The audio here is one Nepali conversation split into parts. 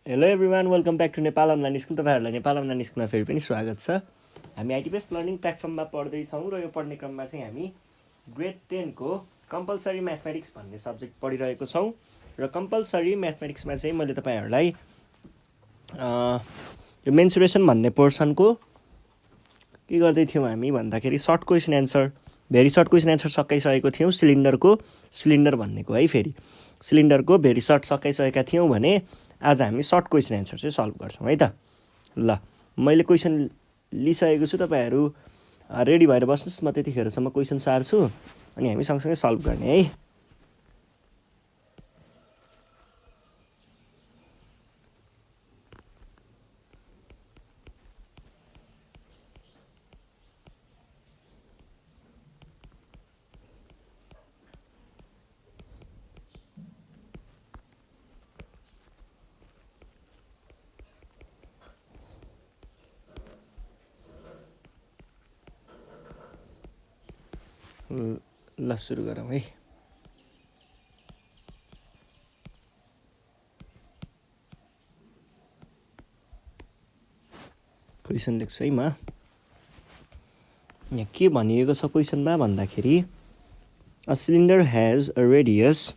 Hello everyone, welcome back to Nepal online school. तपाईँहरूलाई नेपाल अनलाइन स्कुलमा फेरि पनि स्वागत छ। हामी आइटी बेस्ड लर्निङ प्लेटफर्ममा पढ्दैछौँ र यो पढ्ने क्रममा चाहिँ हामी ग्रेड 10 को कम्पलसरी म्याथमेटिक्स भन्ने सब्जेक्ट पढिरहेको छौँ। र कम्पलसरी म्याथमेटिक्समा चाहिँ मैले तपाईँहरूलाई यो मेन्सुरेसन भन्ने पोर्सनको के गर्दै थियौँ हामी भन्दाखेरि short question answer, very short question answer सकाइसकेको थियौँ। सिलिन्डर भन्नेको है, फेरि सिलिन्डरको भेरी सर्ट सकाइसकेका थियौँ भने आज हामी सर्ट क्वेसन एन्सर चाहिँ सल्भ गर्छौँ है त। ल, मैले क्वेसन लिइसकेको छु, तपाईँहरू रेडी भएर बस्नुहोस्। म त्यतिखेरसम्म क्वेसन सार्छु अनि हामी सँगसँगै सल्भ गर्ने है। ल सुरु गरौँ है। क्वेसन लेख्छु है म। यहाँ के भनिएको छ क्वेसनमा भन्दाखेरि a cylinder has a radius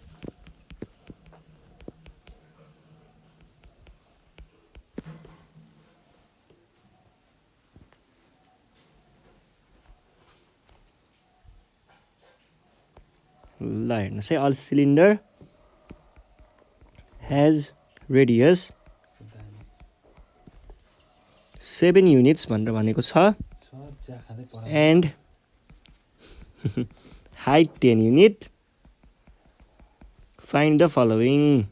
ल हेर्नुहोस् है, all cylinder has radius 7 units भनेर भनेको छ and height 10 unit. Find the following.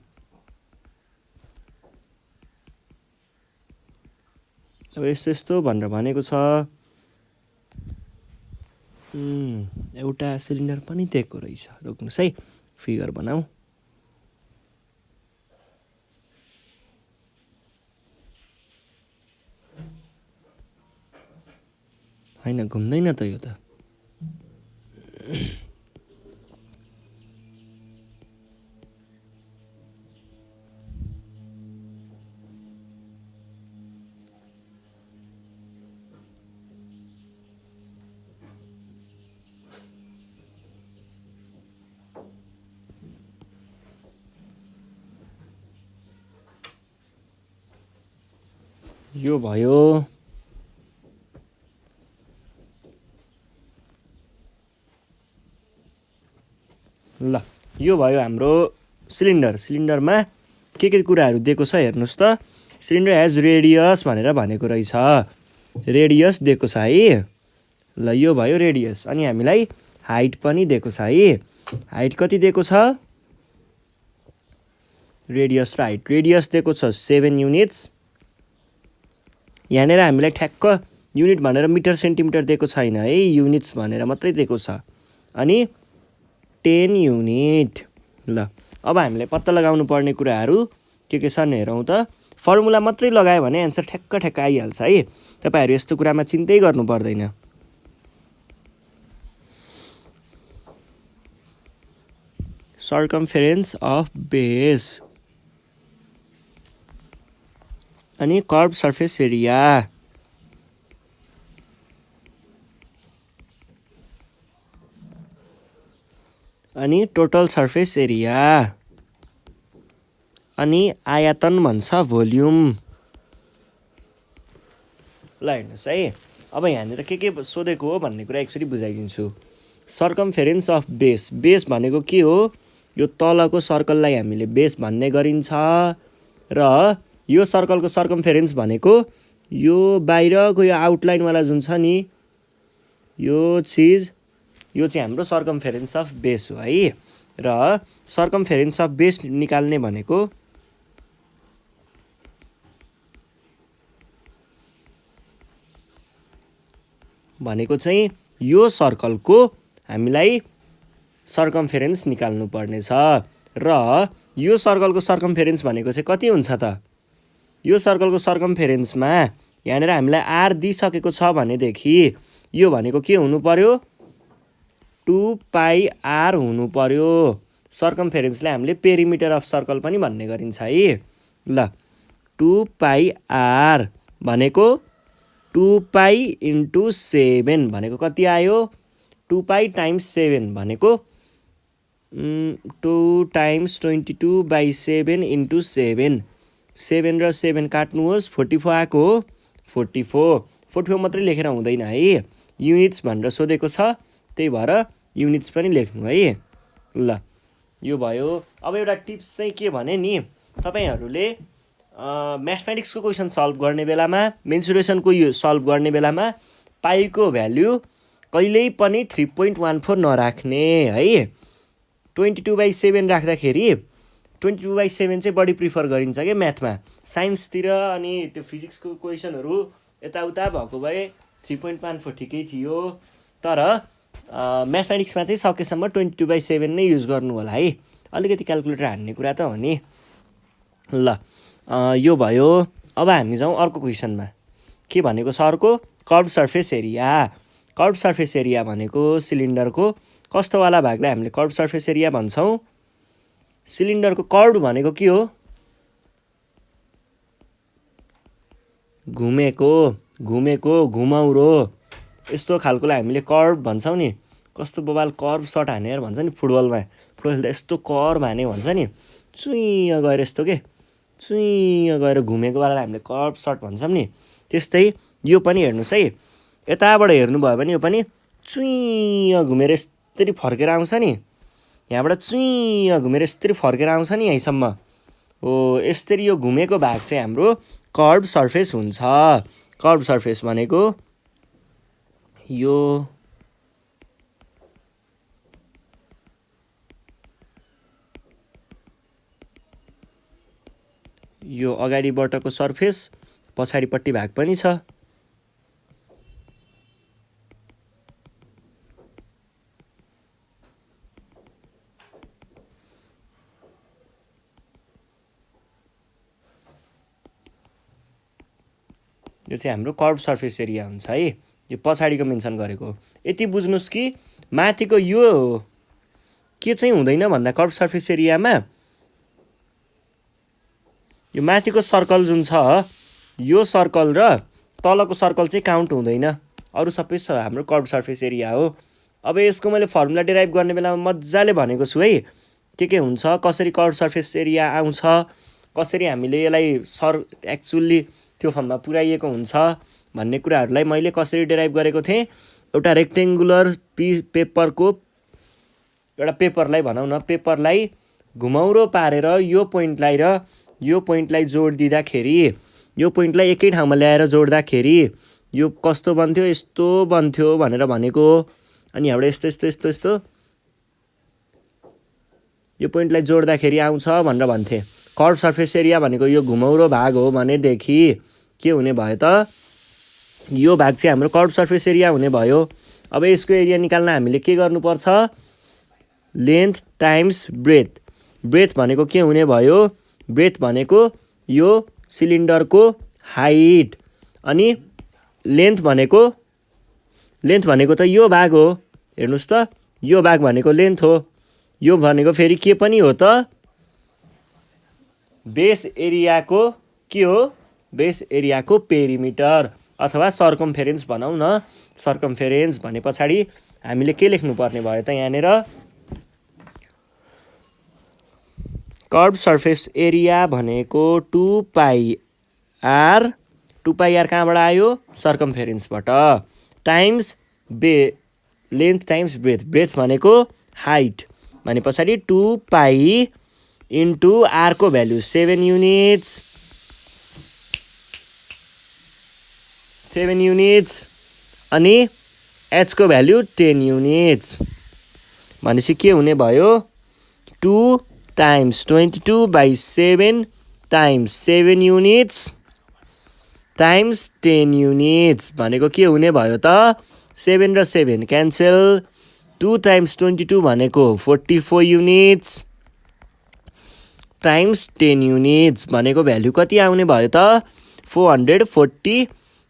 अब यस्तो यस्तो भनेर भनेको छ। एउटा सिलिन्डर पनि दिएको रहेछ। रोक्नुहोस् है, फिगर बनाऊ। होइन, घुम्दैन त यो त। यो भयो। ल, यो भयो हाम्रो सिलिन्डर। सिलिन्डरमा के कुराहरू दिएको छ हेर्नुहोस् त। सिलिन्डर हेज रेडियस भनेर भनेको रहेछ। रेडियस दिएको छ है। ल, यो भयो रेडियस। अनि हामीलाई हाइट पनि दिएको छ है। हाइट कति दिएको छ? रेडियस र हाइट। रेडियस दिएको छ 7 युनिट्स। यहाँनिर हामीलाई ठ्याक्क युनिट भनेर मिटर सेन्टिमिटर दिएको छैन है, युनिट्स भनेर मात्रै दिएको छ। अनि 10 युनिट। ल, अब हामीलाई पत्ता लगाउनु पर्ने कुराहरू के छन् हेरौँ त। फर्मुला मात्रै लगायो भने एन्सर ठ्याक्क आइहाल्छ है। तपाईँहरू यस्तो कुरामा चिन्तै गर्नु पर्दैन। सर्कमफेरेन्स अफ बेस अनि कर्भ सर्फेस एरिया अनि टोटल सर्फेस एरिया अनि आयतन भन्छ भोल्युम। ल हेर्नुहोस् है, अब यहाँनिर के सोधेको हो भन्ने कुरा एकचोटि बुझाइदिन्छु। सर्कमफेरेन्स अफ बेस। बेस भनेको के हो? यो तलको सर्कललाई हामीले बेस भन्ने गरिन्छ। र यो सर्कलको सर्कमफेरेन्स भनेको यो बाहिरको यो आउटलाइनवाला जुन छ नि, यो चिज, यो चाहिँ हाम्रो सर्कमफेरेन्स अफ बेस हो है। र सर्कमफेरेन्स अफ बेस निकाल्ने भनेको चाहिँ यो सर्कलको हामीलाई सर्कमफेरेन्स निकाल्नु पर्नेछ। र यो सर्कलको सर्कमफेरेन्स भनेको चाहिँ कति हुन्छ त? यो सर्कलको सर्कमफेरेन्समा यहाँनिर हामीलाई आर दिइसकेको छ भनेदेखि यो भनेको के हुनु पर्यो? 2πr हुनु पर्यो। सर्कमफेरेन्सलाई हामीले पेरिमिटर अफ सर्कल पनि भन्ने गरिन्छ है। ल, 2 पाई r भनेको 2 पाई इन्टु 7 भनेको कति आयो 2 पाई टाइम्स 7 भनेको 2 टाइम्स 22/7 इन्टु 7 7 र 7 काट्नुहोस् 44 आएको हो 44 मात्रै लेखेर हुँदैन है युनिट्स भनेर सोधेको छ त्यही भएर युनिट्स पनि लेख्नु है ल यो भयो। अब एउटा टिप्स चाहिँ के भने नि तपाईहरूले म्याथमेटिक्सको क्वेसन सल्भ गर्ने बेलामा मेन्सुरेसनको यो सल्भ गर्ने बेलामा पाईको भ्याल्यु कहिल्यै पनि 3.14 नराख्ने है 22/7 राख्दाखेरि 22/7 चाहिँ बढी प्रिफर गरिन्छ क्या म्याथमा साइन्सतिर अनि त्यो फिजिक्सको क्वेसनहरू यताउता भएको भए 3.14 ठिकै थियो तर म्याथमेटिक्समा चाहिँ सकेसम्म 22/7 नै युज गर्नु होला है अलिकति क्यालकुलेटर हान्ने कुरा त हो नि ल यो भयो। अब हामी जाउँ अर्को क्वेसनमा के भनेको छ अर्को कर्भ सर्फेस एरिया भनेको सिलिन्डरको कस्तोवाला भागलाई हामीले कर्भ सर्फेस एरिया भन्छौँ सिलिन्डरको कर्भ भनेको के हो घुमेको घुमाउरो यस्तो खालकोलाई हामीले कर्भ भन्छौँ नि कस्तो बबाल कर्भ सट हानेर भन्छ नि फुटबलमा त यस्तो कर्भ हाने भन्छ नि चुइँ गएर यस्तो के चुइँ गएर घुमेकोवालालाई हामीले कर्भ सट भन्छौँ नि त्यस्तै यो पनि हेर्नुहोस् है यताबाट हेर्नुभयो भने यो पनि चुइँ घुमेर यस्तरी फर्केर आउँछ नि यहाँबाट चुइँ घुमेर यस्तरी फर्केर आउँछ नि यहीँसम्म हो यस्तरी यो घुमेको भाग चाहिँ हाम्रो कर्भ सर्फेस हुन्छ कर्भ सर्फेस भनेको यो अगाडिबाटको सर्फेस पछाडिपट्टि भाग पनि छ यो चाहिँ हाम्रो कर्भ सर्फेस एरिया हुन्छ है यो पछाडिको मेन्सन गरेको यति बुझ्नुस् कि माथिको यो के चाहिँ हुँदैन भन्दा कर्भ सर्फेस एरियामा यो माथिको सर्कल जुन छ यो सर्कल र तलको सर्कल चाहिँ काउन्ट हुँदैन अरु सबै हाम्रो कर्भ सर्फेस एरिया हो। अब यसको मैले फर्मुला डेराइभ गर्ने बेलामा मजाले भनेको छु है के हुन्छ कसरी कर्भ सर्फेस एरिया आउँछ कसरी हामीले यसलाई एक्चुअली त्यो फर्ममा पुर्याइएको हुन्छ भन्ने कुराहरूलाई मैले कसरी डेराइभ गरेको थिएँ एउटा रेक्टेङ्गुलर पेपरको एउटा पेपरलाई भनौँ न पेपरलाई घुमाउरो पारेर यो पोइन्टलाई जोड दिँदाखेरि यो पोइन्टलाई एकै ठाउँमा ल्याएर जोड्दाखेरि यो कस्तो बन्थ्यो यस्तो बन्थ्यो भनेर भनेको अनि यहाँबाट यस्तो यो पोइन्टलाई जोड्दाखेरि आउँछ भनेर भन्थे कर्भ सर्फेस एरिया भनेको यो घुमाउरो भाग हो भनेदेखि के हुने भयो त यो भाग चाहिँ हाम्रो कर्भ सर्फेस एरिया हुने भयो। अब यसको एरिया निकाल्न हामीले के गर्नुपर्छ लेन्थ टाइम्स ब्रेथ भनेको के हुने भयो ब्रेथ भनेको यो सिलिन्डरको हाइट अनि लेन्थ भनेको त यो भाग हो हेर्नुस् त यो भाग भनेको लेन्थ हो यो भनेको फेरि के पनि हो त बेस एरियाको के हो बेस एरियाको पेरिमिटर अथवा सर्कमफेरेन्स भनौँ न सर्कमफेरेन्स भने पछाडि हामीले के लेख्नु पर्ने भयो त यहाँनिर कर्भ सर्फेस एरिया भनेको 2 पाई आर कहाँबाट आयो सर्कमफेरेन्सबाट टाइम्स लेन्थ टाइम्स ब्रेथ भनेको हाइट भने पछाडि 2 पाई इन्टु आरको भ्यालु 7 युनिट्स अनि एचको भ्यालु 10 युनिट्स भनेपछि के हुने भयो 2 times 22/7 times 7 units times 10 units भनेको के हुने भयो त 7 र 7 क्यान्सल 2 टाइम्स 22 भनेको 44 युनिट्स टाइम्स 10 युनिट्स भनेको भ्यालु कति आउने भयो त 440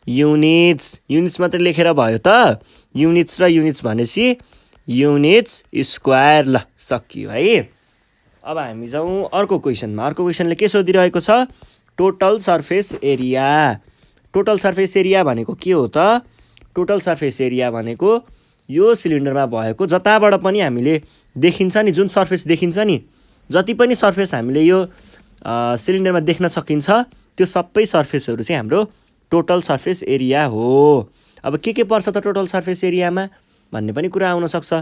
युनिट्स मात्रै लेखेर भयो त युनिट्स र युनिट्स भनेपछि युनिट्स स्क्वायर ल सकियो है। अब हामी जाउँ अर्को क्वेसनले के सोधिरहेको छ total surface area. Total surface area भनेको के हो त? टोटल सर्फेस एरिया भनेको यो सिलिन्डरमा भएको जताबाट पनि हामीले देखिन्छ नि, जुन सर्फेस देखिन्छ नि, जति पनि सर्फेस हामीले यो सिलिन्डरमा देख्न सकिन्छ त्यो सबै सर्फेसहरू चाहिँ हाम्रो टोटल सर्फेस एरिया हो। अब के पर्छ त टोटल सर्फेस एरियामा भन्ने पनि कुरा आउनसक्छ।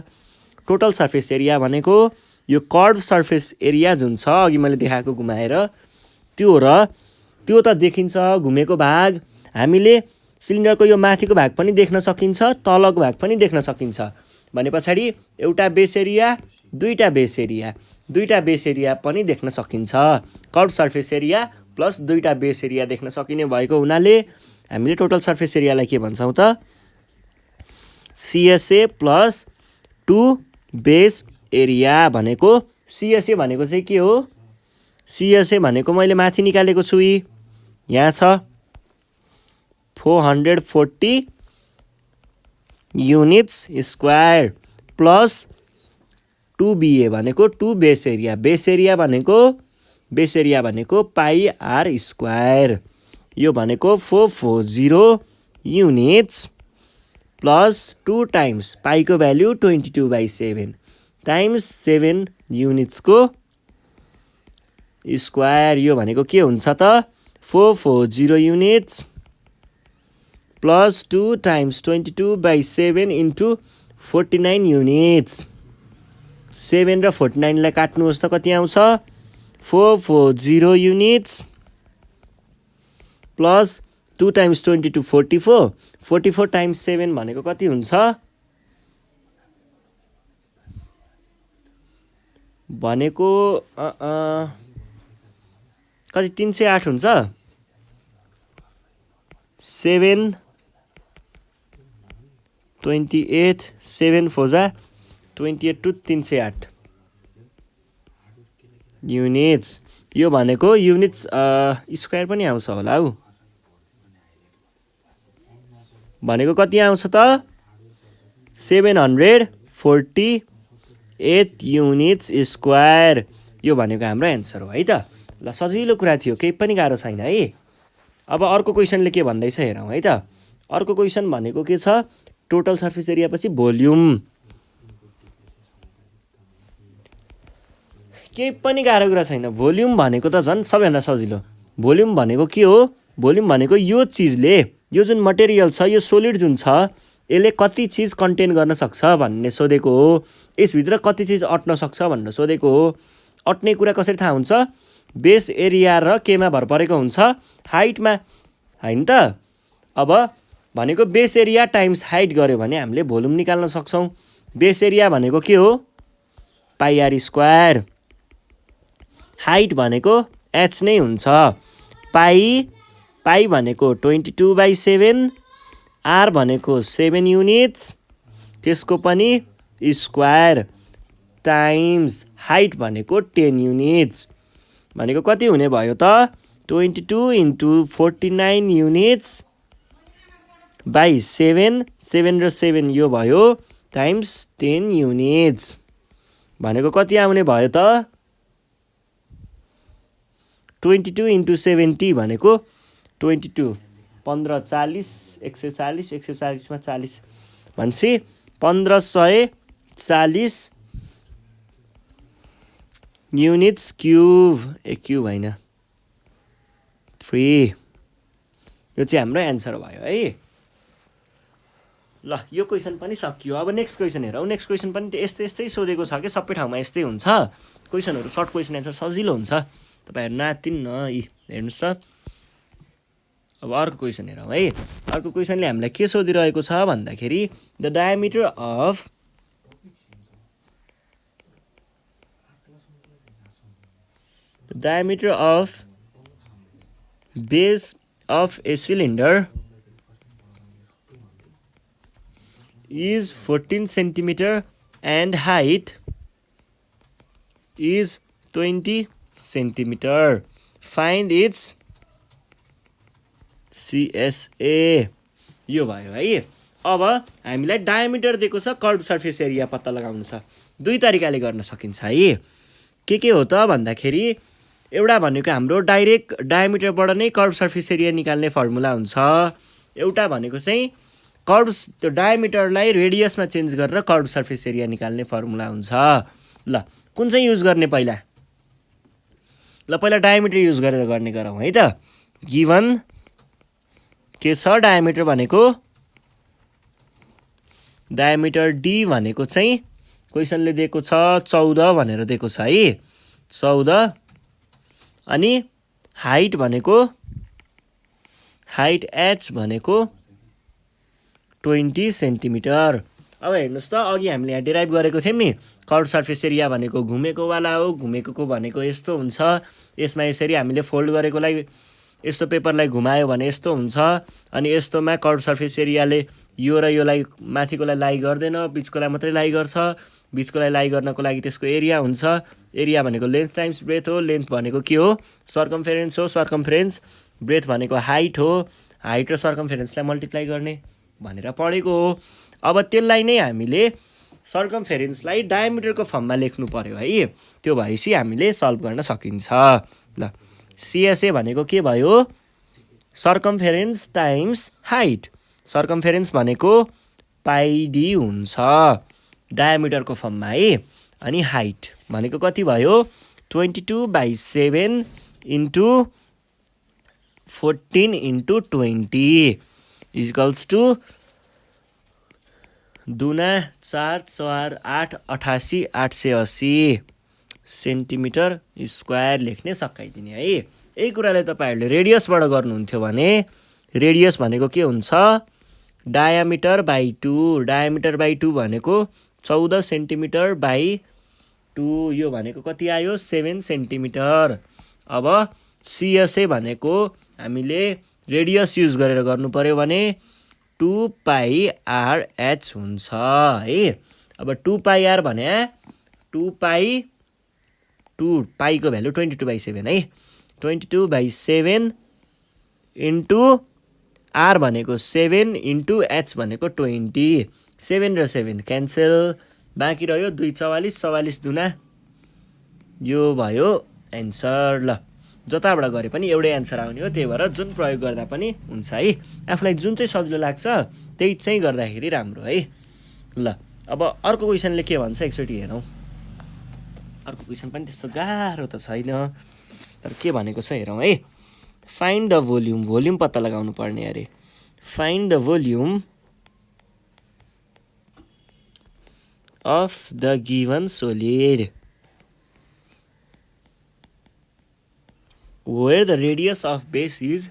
टोटल सर्फेस एरिया भनेको यो कर्भ सर्फेस एरिया जुन छ अघि मैले देखाएको घुमाएर त्यो त देखिन्छ घुमेको भाग। हामीले सिलिन्डरको यो माथिको भाग पनि देख्न सकिन्छ, तलको भाग पनि देख्न सकिन्छ भने पछाडि एउटा बेस एरिया, दुईटा बेस एरिया पनि देख्न सकिन्छ। कर्भ सर्फेस एरिया प्लस दुईटा बेस एरिया देख्न सकिने भएको हुनाले हामीले टोटल सर्फेस एरियालाई के भन्छौँ त? CSA प्लस 2 बेस एरिया भनेको। CSA भनेको चाहिँ के हो? CSA भनेको मैले माथि निकालेको छु, यहाँ छ 440 युनिट्स स्क्वायर प्लस 2BA भनेको 2 बेस एरिया। बेस एरिया भनेको पाई आर स्क्वायर। यो भनेको 440 युनिट्स प्लस 2 टाइम्स पाईको भ्याल्यु 22/7 टाइम्स 7 युनिट्सको स्क्वायर। यो भनेको के हुन्छ त? 440 units plus 2 times 22/7 into 49 units. 7 र 49 लाई काट्नुहोस् त कति आउँछ? 440 युनिट्स प्लस 2 टाइम्स 22 44। 44 टाइम्स 7 भनेको कति हुन्छ? भनेको कति 308 हुन्छ। 7 28 7 4 28 टु 308 युनिट्स। यो भनेको युनिट्स स्क्वायर पनि आउँछ होला हौ। भनेको कति आउँछ त? 748 युनिट्स स्क्वायर। यो भनेको हाम्रो एन्सर हो है त। ल सजिलो कुरा थियो, केही पनि गाह्रो छैन है। अब अर्को क्वेसनले के भन्दैछ हेरौँ है त। अर्को क्वेसन भनेको के छ? टोटल सर्फेस एरिया पछि भोल्युम। केही पनि गाह्रो कुरा छैन। भोल्युम भनेको त झन् सबैभन्दा सजिलो। भोल्युम भनेको के हो? भोल्युम भनेको यो चिजले, यो जुन मटेरियल छ, यो सोलिड जुन छ, यसले कति चिज कन्टेन गर्न सक्छ भन्ने सोधेको हो। यसभित्र कति चिज अट्न सक्छ भनेर सोधेको हो। अट्ने कुरा कसरी थाहा हुन्छ? बेस एरिया र केमा भर परेको हुन्छ? हाइटमा, होइन त? अब भनेको बेस एरिया टाइम्स हाइट गऱ्यो भने हामीले भोल्युम निकाल्न सक्छौँ। बेस एरिया भनेको के हो? पाई आर स्क्वायर। हाइट भनेको h नै हुन्छ। पाई भनेको 22/7, आर भनेको 7 युनिट्स, त्यसको पनि स्क्वायर टाइम्स हाइट भनेको 10 युनिट्स। भनेको कति हुने भयो त? 22 इन्टु 49 युनिट्स बाई 7 र 7 यो भयो टाइम्स 10 युनिट्स। भनेको कति आउने भयो त? 22 इन्टु 70 भनेको 22 15 40 140 140 मा 40 भनेपछि 1540 युनिट्स क्युब। क्युब होइन, फ्री। यो चाहिँ हाम्रो एन्सर भयो है। ल यो क्वेसन पनि सकियो। अब नेक्स्ट क्वेसन हेरौँ। नेक्स्ट क्वेसन पनि यस्तै सोधेको छ कि सबै ठाउँमा यस्तै हुन्छ। क्वेसनहरू सर्ट क्वेसन एन्सर सजिलो हुन्छ। तपाईँहरू नातिन न हेर्नुहोस् त। अब अर्को क्वेसन हेरौँ है। अर्को क्वेसनले हामीलाई के सोधिरहेको छ भन्दाखेरि the diameter of base of a cylinder is 14 centimeter and height is 20 centimeter. Find its CSA. यो भयो है। अब हामीलाई डायमिटर दिएको छ, कर्भ सर्फेस एरिया पत्ता लगाउनु छ। दुई तरिकाले गर्न सकिन्छ है। के हो त भन्दाखेरि एउटा भनेको हाम्रो डाइरेक्ट डायमिटरबाट नै कर्भ सर्फेस एरिया निकाल्ने फर्मुला हुन्छ। एउटा भनेको चाहिँ कर्भ त्यो डायमिटरलाई रेडियसमा चेन्ज गरेर कर्भ सर्फेस एरिया निकाल्ने फर्मुला हुन्छ। ल कुन चाहिँ युज गर्ने पहिला? ल पहिला डायमिटर युज गरेर गर्ने गरौँ है त। गिभन के छ डायमिटर भनेको? डायमिटर डी भनेको चाहिँ क्वेसनले दिएको छ 14 भनेर दिएको छ है, 14। अनि हाइट भनेको हाइट एच भनेको 20 सेन्टिमिटर। अब हेर्नुहोस् त अघि हामीले यहाँ डिराइभ गरेको थियौँ नि कर्भ सर्फेस एरिया भनेको घुमेको वाला हो, घुमेको भनेको यस्तो हुन्छ, यसमा यसरी हामीले फोल्ड गरेकोलाई यस्तो पेपरलाई घुमायो भने यस्तो हुन्छ, अनि यस्तोमा कर्भ सर्फेस एरियाले यो र योलाई माथिकोलाई लाई गर्दैन, बिचकोलाई मात्रै लाई गर्छ। बिचकोलाई लाई गर्नको लागि त्यसको एरिया हुन्छ। एरिया भनेको लेन्थ टाइम्स ब्रेथ हो। लेन्थ भनेको के हो? सर्कमफेरेन्स हो। सर्कमफेरेन्स ब्रेथ भनेको हाइट हो। हाइट र सर्कमफेरेन्सलाई मल्टिप्लाई गर्ने भनेर पढेको हो। अब त्यसलाई नै हामीले सर्कमफेरेन्सलाई डायमिटरको फर्ममा लेख्नु पर्यो है। त्यो भएपछि हामीले सल्भ गर्न सकिन्छ। ल सिएसए भनेको के भयो? सर्कमफेरेन्स टाइम्स हाइट। सर्कमफेरेन्स भनेको पाइडी हुन्छ डायमिटरको फर्ममा है। अनि हाइट भनेको कति भयो? 22/7 into 14 into 20 equals to 2 4 4 8 88 880 centimetre square लेख्ने सकाइदिने है। यही कुरालाई तपाईँहरूले रेडियसबाट गर्नुहुन्थ्यो भने रेडियस भनेको के हुन्छ? Diameter by 2। डायामिटर बाई 2 भनेको 14 सेन्टिमिटर बाई 2, यो भनेको कति आयो? 7 सेन्टिमिटर। अब सिएसए भनेको हामीले रेडियस युज गरेर गर्नु पर्यो भने 2πRh हुन्छ है। अब 2πR भने 2 पाईको भ्यालु 22/7 है। 22/7 इन्टु R भनेको 7 इन्टु H भनेको 20। 7 र 7 क्यान्सल, बाँकी रह्यो 2 44 44 दुना, यो भयो एन्सर। ल जताबाट गरे पनि एउटै एन्सर आउने हो, त्यही भएर जुन प्रयोग गर्दा पनि हुन्छ है। आफूलाई जुन चाहिँ सजिलो लाग्छ त्यही चाहिँ गर्दाखेरि राम्रो है। ल अब अर्को क्वेसनले के भन्छ एकचोटि हेरौँ। अर्को क्वेसन पनि त्यस्तो गाह्रो त छैन, तर के भनेको छ हेरौँ है। Find the volume. भोल्युम पत्ता लगाउनु पर्ने अरे। Find the volume of the given solid where the radius of base is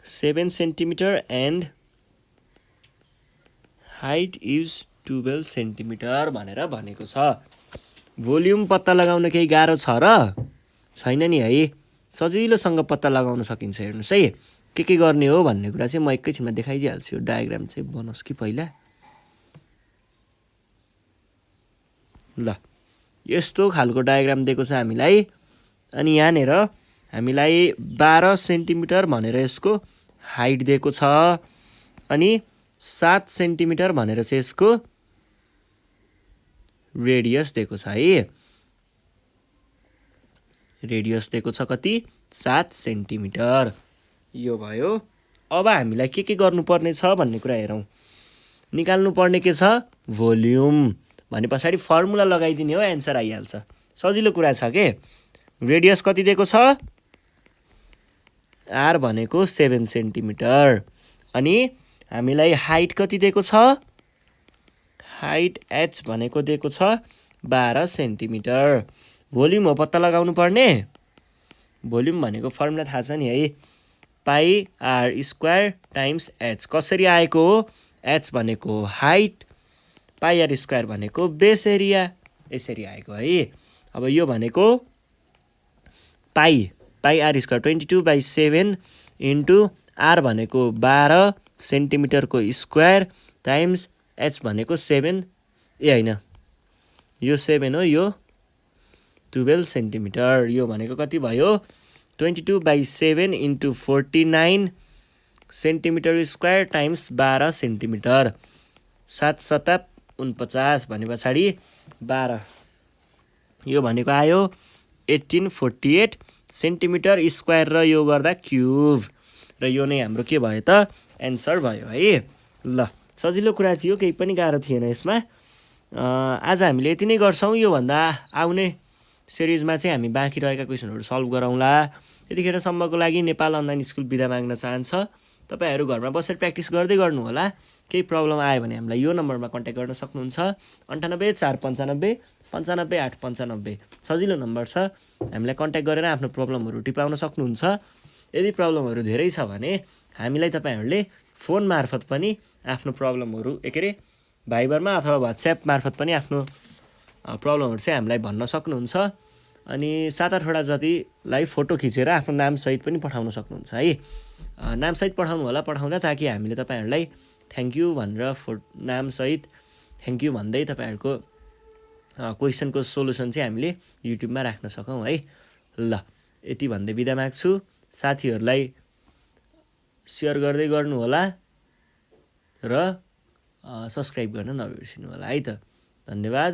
7 centimeter and height is 12 centimeter भनेर भनेको छ। भोल्युम पत्ता लगाउन केही गाह्रो छ र छैन नि है, सजिलोसँग पत्ता लगाउन सकिन्छ। हेर्नुहोस् है के गर्ने हो भन्ने कुरा चाहिँ म एकैछिनमा देखाइदिइहाल्छु। यो डायग्राम चाहिँ बनोस् कि पहिला। ल यस्तो खालको डायग्राम दिएको छ हामीलाई, अनि यहाँनिर हामीलाई 12 सेन्टिमिटर भनेर यसको हाइट दिएको छ, अनि 7 सेन्टिमिटर भनेर चाहिँ यसको रेडियस दिएको छ है। रेडियस दिएको छ कति? 7 सेन्टिमिटर। यो भयो। अब हामीलाई के गर्नुपर्ने छ भन्ने कुरा हेरौँ। निकाल्नु पर्ने के छ? भोल्युम भने पछाडि फर्मुला लगाइदिने हो, एन्सर आइहाल्छ। सजिलो कुरा छ के। रेडियस कति दिएको छ? आर भनेको 7 सेन्टिमिटर, अनि हामीलाई हाइट कति दिएको छ? हाइट एच भनेको दिएको छ 12 सेन्टिमिटर। भोल्युम हो पत्ता लगाउनु पर्ने। भोल्युम भनेको फर्मुला थाहा छ नि है, पाई आर स्क्वायर टाइम्स एच। कसरी आएको हो? एच भनेको हाइट, पाई आर स्क्वायर भनेको बेस एरिया, यसरी आएको है। अब यो भनेको पाई आर स्क्वायर 22/7 इन्टु आर भनेको 12 सेन्टिमिटरको स्क्वायर टाइम्स एच भनेको 7, ए होइन यो 7 हो, यो 12 सेन्टिमिटर। यो भनेको कति भयो? 22/7 into 49 centimetre square times 12 centimetre, 7 सता 49 भने पछाडि 12, यो भनेको आयो 1848 सेन्टिमिटर स्क्वायर र यो गर्दा क्युब, र यो नै हाम्रो के भयो त एन्सर भयो है। ल सजिलो कुरा थियो, केही पनि गाह्रो थिएन यसमा। आज हामीले यति नै गर्छौँ। योभन्दा आउने सिरिजमा चाहिँ हामी बाँकी रहेका क्वेसनहरू सल्भ गरौँला। यतिखेरसम्मको लागि नेपाल अनलाइन स्कुल बिदा माग्न चाहन्छ। तपाईँहरू घरमा बसेर प्र्याक्टिस गर्दै गर्नु होला। केही प्रब्लम आयो भने हामीलाई यो नम्बरमा कन्ट्याक्ट गर्न सक्नुहुन्छ, 98 495 95 895। सजिलो नम्बर छ, हामीलाई कन्ट्याक्ट गरेर आफ्नो प्रब्लमहरू टिपाउन सक्नुहुन्छ। यदि प्रब्लमहरू धेरै छ भने हामीलाई तपाईँहरूले फोन मार्फत पनि आफ्नो प्रब्लमहरू भाइबरमा अथवा वाट्सएप मार्फत पनि आफ्नो प्रब्लमहरू चाहिँ हामीलाई भन्न सक्नुहुन्छ। अनि 7-8वटा जतिलाई फोटो खिचेर आफ्नो नामसहित पनि पठाउन सक्नुहुन्छ है। नामसहित पठाउनु होला, पठाउँदा ताकि हामीले तपाईँहरूलाई थ्याङ्क यू भनेर नामसहित थ्याङ्क यू भन्दै तपाईँहरूको क्वेसनको सोल्युसन चाहिँ हामीले युट्युबमा राख्न सकौँ है। ल यति भन्दै बिदा माग्छु। साथीहरूलाई सेयर गर्दै गर्नु होला र सब्सक्राइब गर्न नबिर्सिनु होला है त। धन्यवाद।